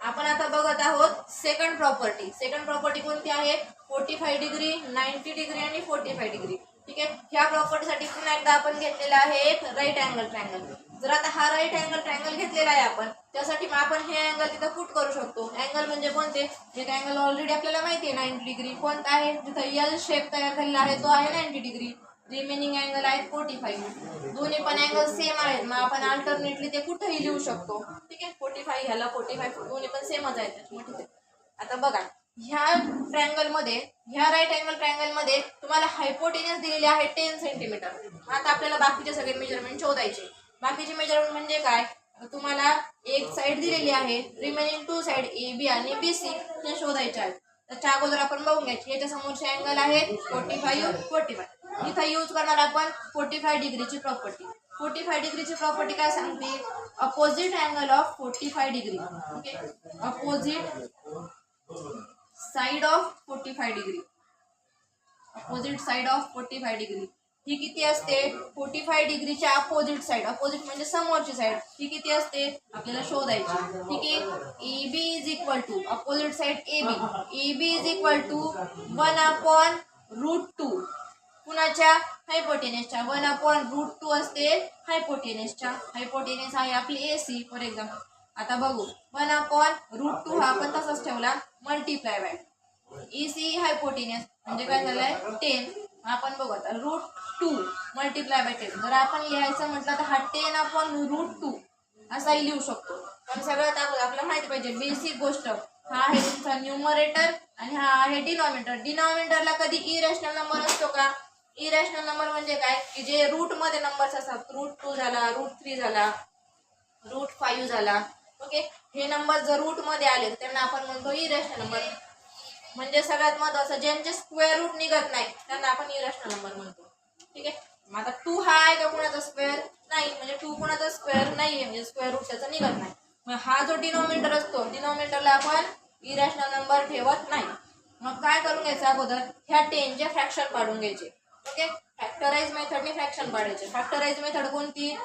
आपण आता बघत आहोत सेकंड प्रॉपर्टी. सेकंड प्रॉपर्टी कोणती आहे? 45 डिग्री, 90 डिग्री आणि 45 डिग्री. ठीक आहे. ह्या प्रॉपर्टीसाठी पुन्हा एकदा आपण घेतलेला आहे एक राईट अँगल ट्रायंगल. जर आता हा राईट अँगल ट्रायंगल घेतलेला आहे आपण, त्यासाठी मग आपण हे अँगल तिथं पुट करू शकतो. अँगल म्हणजे कोणते? एक अँगल ऑलरेडी आपल्याला माहिती आहे 90 डिग्री. कोणता आहे? जिथं एल शेप तयार झालेला आहे तो आहे 90 डिग्री. रिमेनिंग अँगल आहेत 45. दोन्ही पण अँगल सेम आहेत, मग आपण अल्टरनेटली ते कुठेही लिहू शकतो. ठीक आहे. 45 ह्याला 45, दोन्ही पण सेमच आहेत. ठीक आहे. आता बघा, ह्या ट्रायंगल मध्ये, ह्या राईट अँगल ट्रायंगल मध्ये तुम्हाला हायपोटेन्यूस दिलेले आहे 10 सेंटीमीटर. आता आपल्याला बाकीचे सगळे मेजरमेंट शोधायचे. बाकीचे मेजरमेंट म्हणजे काय? तुम्हाला एक साइड दिलेली आहे, रिमेनिंग 2 साइड ए बी आणि बी सी हे शोधायचे आहेत. त्याच्या अगोदर आपण बघून घ्यायचे याच्या समोरचे अँगल आहेत 45. इथं यूज करणार आपण 45 डिग्रीची प्रॉपर्टी. 45 डिग्रीची प्रॉपर्टी काय सांगते? Opposite angle of 45 degree. Okay, opposite side of 45 degree. Opposite side of 45 degree ही किती असते? 45 डिग्रीच्या अपोजिट साइड. अपोजिट म्हणजे समोरची साइड. ही किती असते? आपल्याला शोधायची. ठीक आहे. A B is equal to opposite side A B. A B is equal to 1/√2. कुणाच्या? हायपोटेनसच्या. 1/√2 असते हायपोटेनसच्या. हायपोटेनस आहे आपली ए सी फॉर एक्झाम्पल. आता बघू, 1/√2 हा आपण तसाच ठेवला, multiply by A C hypotenuse म्हणजे काय झालंय 10. आपण बघू आता √2 मल्टिप्लाय बाय 10. जर आपण लिहायचं म्हटलं तर हा 10/√2 असाही लिहू शकतो. पण सगळ्यात अगोदर आपल्याला माहिती पाहिजे बेसिक गोष्ट, हा आहे तुमचा न्यूमरेटर आणि हा आहे डिनॉमिनेटर. डिनॉमिनेटरला कधी इरॅशनल नंबर असतो का? इरॅशनल नंबर म्हणजे काय? की जे रूट मध्ये नंबर्स असतात, √2 झाला, √3 झाला, √5 झाला. ओके, हे नंबर जर रूट मध्ये आले तर त्यांना आपण म्हणतो इरॅशनल नंबर. म्हणजे सगळ्यात महत्त्वाचं, ज्यांचे स्क्वेअर रूट निघत नाही त्यांना आपण इरॅशनल नंबर म्हणतो. ठीक आहे. मग आता 2 हा आहे का कुणाचा स्क्वेअर? नाही, म्हणजे 2 कुणाचा स्क्वेअर नाही, म्हणजे स्क्वेअर रूट त्याचा निघत नाही. मग हा जो डिनॉमिनेटर असतो, डिनॉमिनेटरला आपण इरॅशनल नंबर ठेवत नाही. मग काय करून घ्यायचं? अगोदर ह्या 10चे फ्रॅक्शन पाडून घ्यायचे. ओके, फॅक्टराइज मेथडने फ्रॅक्शन पाडायचे. फॅक्टराइज मेथड कोणती?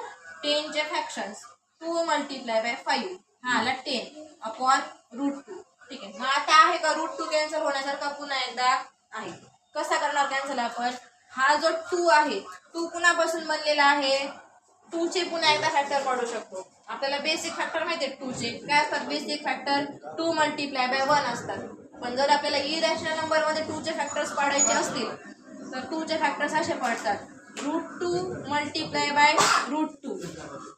10चे फ्रॅक्शन्स 2 मल्टिप्लाय बाय 5 हा आला 10/√2. ठीक आहे. मग आता आहे का √2 कॅन्सल होण्यासारखा? पुन्हा एकदा आहे. कसा करणार कॅन्सल आपण? हा जो 2 आहे, 2 कुणापासून बनलेला आहे? 2 चे पुन्हा एकदा फॅक्टर पाडू शकतो. आपल्याला बेसिक फॅक्टर माहिती आहे 2 चे काय असतात? बेसिक फॅक्टर 2 मल्टिप्लाय बाय 1 असतात. पण जर आपल्याला इरॅशनल नंबर मध्ये 2 चे फॅक्टर्स पाडायचे असतील तर 2 चे फॅक्टर्स असे पडतात, √2 मल्टिप्लाय बाय √2.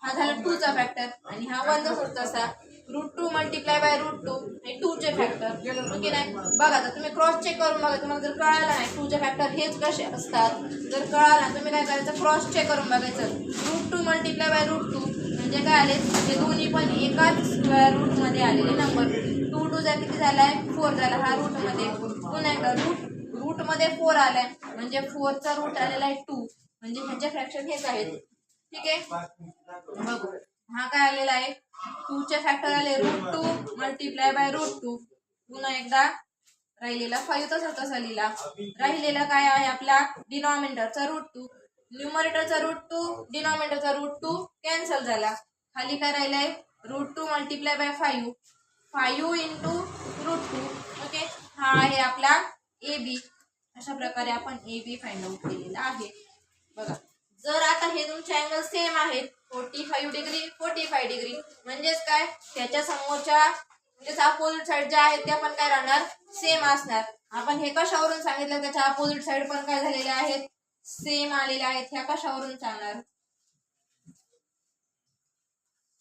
हा झाला 2 चा फॅक्टर आणि हा 1 जसा तसा √2 मल्टिप्लाय बाय √2 हे 2 चे फॅक्टर. ओके नाही? बघा आता तुम्ही क्रॉस चेक करून बघा. तुम्हाला जर कळालं नाही 2 चे फॅक्टर हेच कसे असतात, जर कळालं तुम्ही काय करायचं? क्रॉस चेक करून बघायचं. √2 मल्टिप्लाय बाय √2 म्हणजे काय आले? हे दोन्ही पण एकाच स्क्वेअर रूट मध्ये आलेले नंबर. 2 2 किती झालाय? 4 झाला. हा रूट मध्ये पुन्हा एकदा रूट मध्ये 4 आलाय म्हणजे 4 चा रूट आलेला आहे 2, म्हणजे ह्याचे फ्रॅक्शन हेच आहेत. ठीक आहे. बघू, हा काय आलेला आहे? 2 चे फॅक्टर आले √2 मल्टिप्लाय बाय √2. पुन्हा एकदा राहिलेला 5 तसा लिहिला. राहिलेला काय आहे आपला? डिनॉमिनेटरचा √2. न्यूमरेटरचा √2, डिनॉमिनेटरचा √2 कॅन्सल झाला. खाली काय राहिलंय? √2 मल्टिप्लाय बाय 5 5 × √2. ओके, हा आहे आपला ए बी. अशा प्रकारे आपण ए बी फाइंड आउट केलेला आहे. बघा, जर आता हे तुमचे अँगल सेम आहेत 45 डिग्री 45 डिग्री म्हणजेच काय? त्याच्या समोरच्या म्हणजे अपोजिट साइड ज्या आहेत त्या पण काय राहणार? सेम असणार. आपण हे कशावरून सांगितलं? त्याच्या अपोजिट साइड पण काय झालेल्या आहेत? सेम आलेल्या आहेत. ह्या कशावरून सांगणार?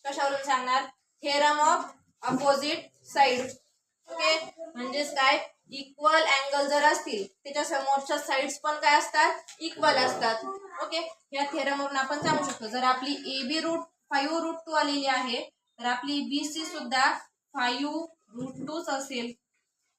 कशावरून सांगणार? Theorem of opposite side. Okay, म्हणजेच काय? इक्वल अँगल जर असतील त्याच्या समोरच्या साइड्स पण काय असतात? इक्वल असतात. ओके, या थेरम वरून आपण सांगू शकतो. जर आपली ए बी √5√2 आलेली आहे तर आपली बी सी सुद्धा 5√2 असेल.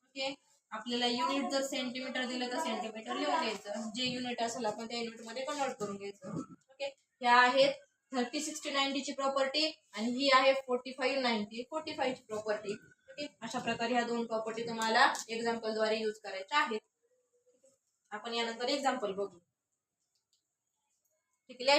ओके, आपल्याला युनिट जर सेंटीमीटर दिलं तर सेंटीमीटर लिहून घ्यायचं. जे युनिट असेल आपण त्या युनिट मध्ये कन्वर्ट करून घ्यायचं. ओके, ह्या आहेत 30 60 90 ची प्रॉपर्टी आणि ही आहे 45 90 45 ची प्रॉपर्टी. ओके, अशा प्रकारे ह्या दोन प्रॉपर्टी तुम्हाला एक्झाम्पल द्वारे यूज करायच्या आहेत. आपण यानंतर एक्झाम्पल बघू. ठीक आहे.